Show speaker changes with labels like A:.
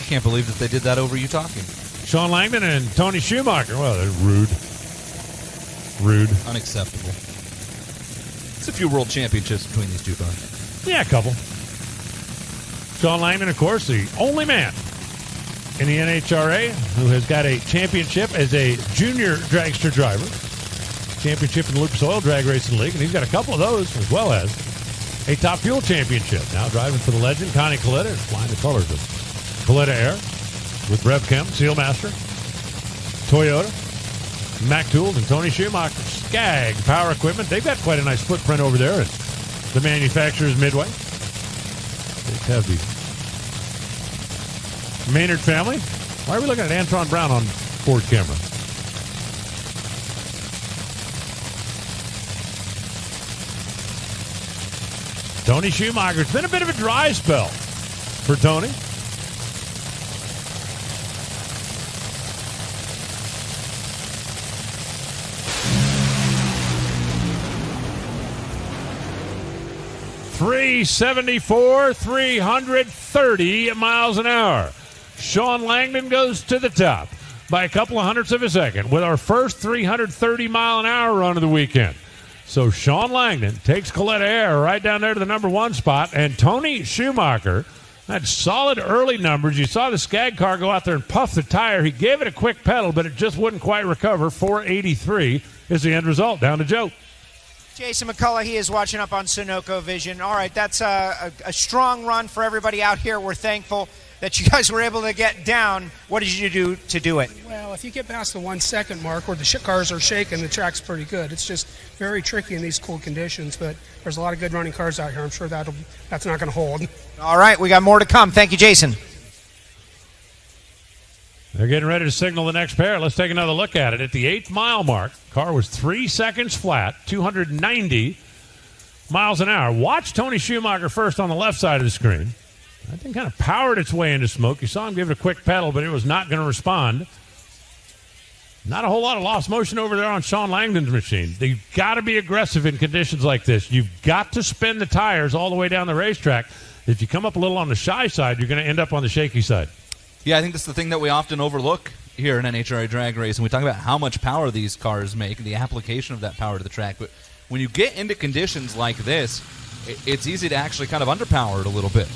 A: can't believe that they did that over you talking.
B: Shawn Langdon and Tony Schumacher. Well, they're rude. Rude.
A: Unacceptable. It's a few world championships between these two cars.
B: Yeah, a couple. Shawn Langdon, of course, the only man in the NHRA who has got a championship as a junior dragster driver. Championship in the Lucas Oil Drag Racing League, and he's got a couple of those, as well as a Top Fuel championship. Now driving for the legend, Connie Coletta, flying the colors of Coletta Air with RevChem, Sealmaster, Toyota, Mack Tools, and Tony Schumacher. Skag Power Equipment. They've got quite a nice footprint over there at the manufacturer's Midway. They have the Maynard family. Why are we looking at Anton Brown on Ford camera? Tony Schumacher. It's been a bit of a dry spell for Tony. .374, 330 miles an hour. Shawn Langdon goes to the top by a couple of hundredths of a second with our first 330 mile an hour run of the weekend. So Shawn Langdon takes Coletta Air right down there to the number one spot, and Tony Schumacher had solid early numbers. You saw the Skag car go out there and puff the tire. He gave it a quick pedal, but it just wouldn't quite recover. 483 is the end result. Down to Joe.
C: Jason McCulloch, he is watching up on Sunoco Vision. All right, that's a strong run for everybody out here. We're thankful that you guys were able to get down. What did you do to do it?
D: Well, if you get past the 1 second mark where the cars are shaking, the track's pretty good. It's just very tricky in these cool conditions, but there's a lot of good running cars out here. I'm sure that's not going to hold.
C: All right, we got more to come. Thank you, Jason.
B: They're getting ready to signal the next pair. Let's take another look at it. At the 8th mile mark, car was 3 seconds flat, 290 miles an hour. Watch Tony Schumacher first on the left side of the screen. That thing kind of powered its way into smoke. You saw him give it a quick pedal, but it was not going to respond. Not a whole lot of lost motion over there on Shawn Langdon's machine. You've got to be aggressive in conditions like this. You've got to spin the tires all the way down the racetrack. If you come up a little on the shy side, you're going to end up on the shaky side.
A: Yeah, I think that's the thing that we often overlook here in NHRA drag race, and we talk about how much power these cars make and the application of that power to the track. But when you get into conditions like this, it's easy to actually kind of underpower it a little bit.